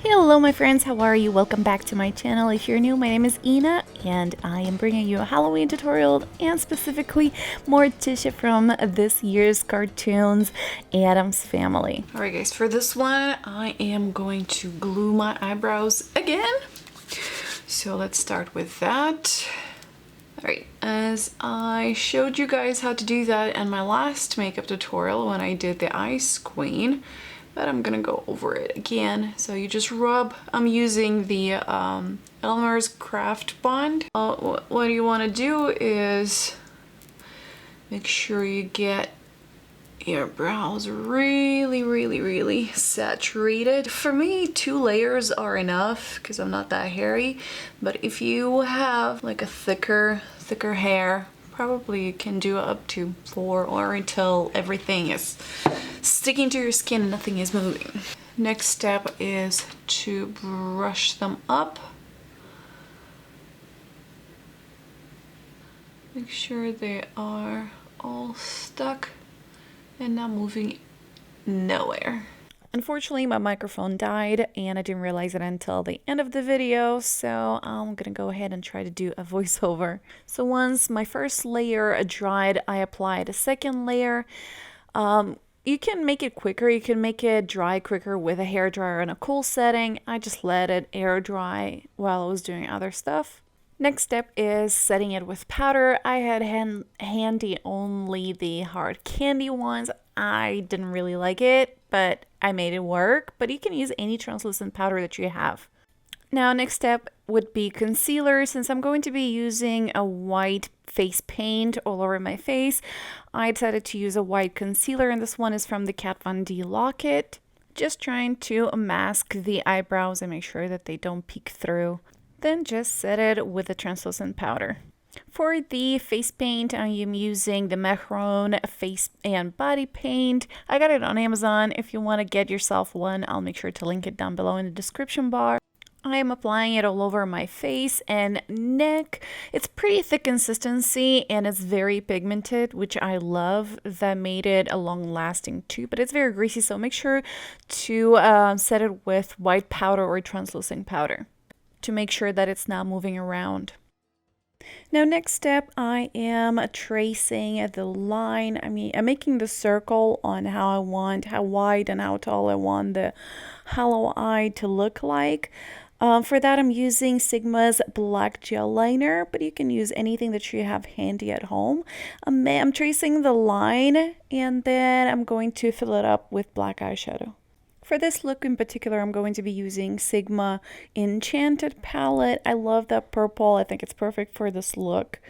Hello my friends, how are you? Welcome back to my channel. If you're new, my name is Ina and I am bringing you a Halloween tutorial and specifically Morticia from this year's cartoons Addams Family. Alright guys, for this one I am going to glue my eyebrows again. So let's start with that. Alright, as I showed you guys how to do that in my last makeup tutorial when I did the Ice Queen, but I'm gonna go over it again. So you just rub, I'm using the Elmer's Craft Bond. What you wanna do is make sure you get your brows really saturated. For me, 2 layers are enough because I'm not that hairy, but if you have like a thicker hair, probably you can do up to 4 or until everything is sticking to your skin and nothing is moving. Next step is to brush them up. Make sure they are all stuck and not moving nowhere. Unfortunately, my microphone died and I didn't realize it until the end of the video, so I'm gonna go ahead and try to do a voiceover. So once my first layer dried, I applied a second layer. You can make it quicker, you can make it dry quicker with a hairdryer in a cool setting. I just let it air dry while I was doing other stuff. Next step is setting it with powder. I had handy only the hard candy ones. I didn't really like it, but I made it work. But you can use any translucent powder that you have. Now, next step would be concealer. Since I'm going to be using a white face paint all over my face, I decided to use a white concealer, and this one is from the Kat Von D Locket. Just trying to mask the eyebrows and make sure that they don't peek through. Then just set it with a translucent powder. For the face paint, I am using the Mehron face and body paint. I got it on Amazon. If you want to get yourself one, I'll make sure to link it down below in the description bar. I am applying it all over my face and neck. It's pretty thick consistency and it's very pigmented, which I love. That made it a long-lasting too, but it's very greasy, so make sure to set it with white powder or translucent powder to make sure that it's not moving around. Now next step, I am tracing the line. I'm making the circle on how wide and how tall I want the hollow eye to look like. For that, I'm using Sigma's black gel liner, but you can use anything that you have handy at home. I'm tracing the line and then I'm going to fill it up with black eyeshadow. For this look in particular, I'm going to be using Sigma Enchanted palette. I love that purple. I think it's perfect for this look.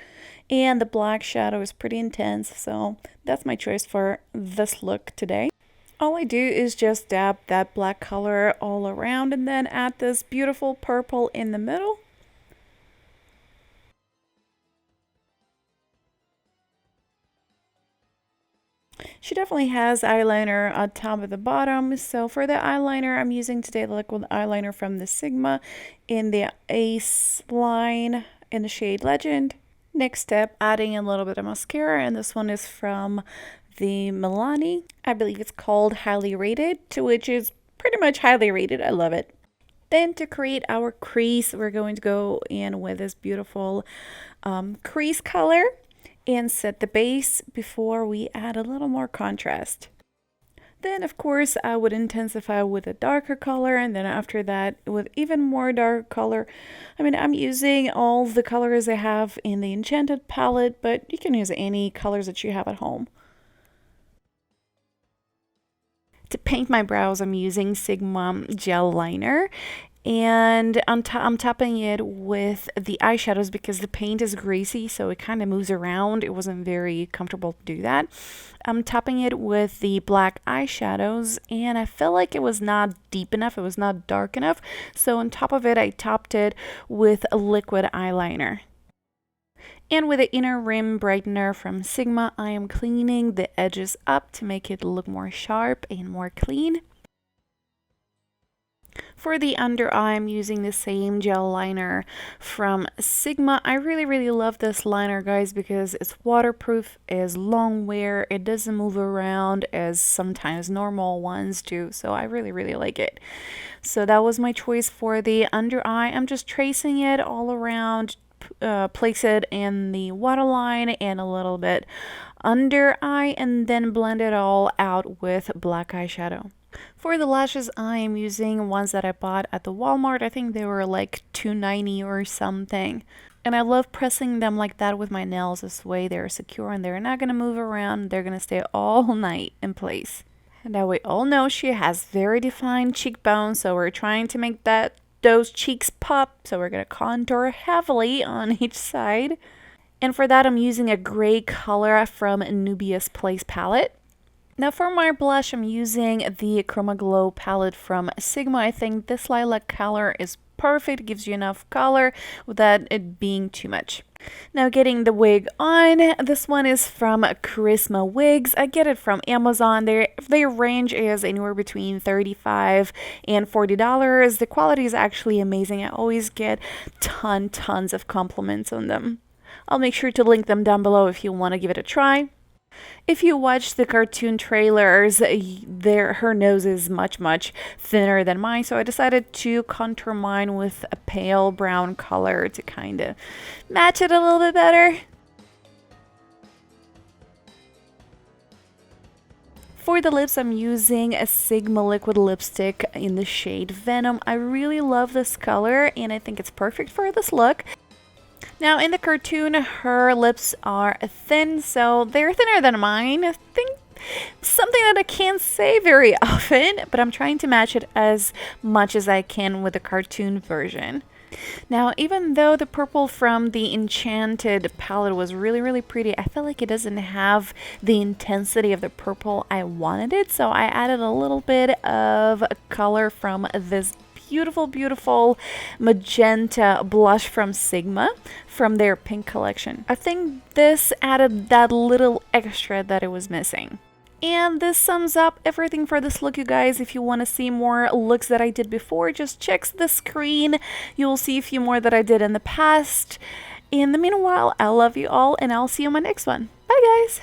And the black shadow is pretty intense, so that's my choice for this look today. All I do is just dab that black color all around and then add this beautiful purple in the middle. She definitely has eyeliner on top of the bottom. So for the eyeliner, I'm using today the liquid eyeliner from the Sigma in the Ace line in the shade Legend. Next step, adding a little bit of mascara, and this one is from the Milani. I believe it's called Highly Rated, which is pretty much highly rated. I love it. Then to create our crease, we're going to go in with this beautiful crease color and set the base before we add a little more contrast. Then of course I would intensify with a darker color, and then after that with even more dark color. I'm using all the colors I have in the Enchanted palette, but you can use any colors that you have at home. To paint my brows, I'm using Sigma gel liner, and I'm topping it with the eyeshadows because the paint is greasy, so it kind of moves around. It wasn't very comfortable to do that. I'm topping it with the black eyeshadows, and I felt like it was not deep enough, it was not dark enough, so on top of it I topped it with a liquid eyeliner. And with the inner rim brightener from Sigma, I am cleaning the edges up to make it look more sharp and more clean. For the under eye, I'm using the same gel liner from Sigma. I really love this liner, guys, because it's waterproof, is long wear, it doesn't move around as sometimes normal ones do, so I really like it. So that was my choice for the under eye. I'm just tracing it all around, place it in the waterline and a little bit under eye, and then blend it all out with black eyeshadow. For the lashes, I am using ones that I bought at the Walmart. I think they were like $2.90 or something. And I love pressing them like that with my nails. This way they're secure and they're not going to move around. They're going to stay all night in place. And now we all know she has very defined cheekbones, so we're trying to make those cheeks pop. So we're going to contour heavily on each side. And for that, I'm using a gray color from Nubia's Place palette. Now for my blush, I'm using the Chroma Glow palette from Sigma. I think this lilac color is perfect. It gives you enough color without it being too much. Now getting the wig on. This one is from Kryssma Wigs. I get it from Amazon. Their range is anywhere between $35 and $40. The quality is actually amazing. I always get tons of compliments on them. I'll make sure to link them down below if you want to give it a try. If you watch the cartoon trailers, her nose is much thinner than mine, so I decided to contour mine with a pale brown color to kind of match it a little bit better. For the lips, I'm using a Sigma liquid lipstick in the shade Venom. I really love this color and I think it's perfect for this look. Now in the cartoon, her lips are thin, so they're thinner than mine. I think something that I can't say very often, but I'm trying to match it as much as I can with the cartoon version. Now, even though the purple from the Enchanted palette was really pretty, I feel like it doesn't have the intensity of the purple I wanted it, so I added a little bit of color from this beautiful magenta blush from Sigma from their pink collection. I think this added that little extra that it was missing. And this sums up everything for this look, you guys. If you want to see more looks that I did before, just check the screen. You will see a few more that I did in the past. In the meanwhile, I love you all and I'll see you in my next one. Bye guys!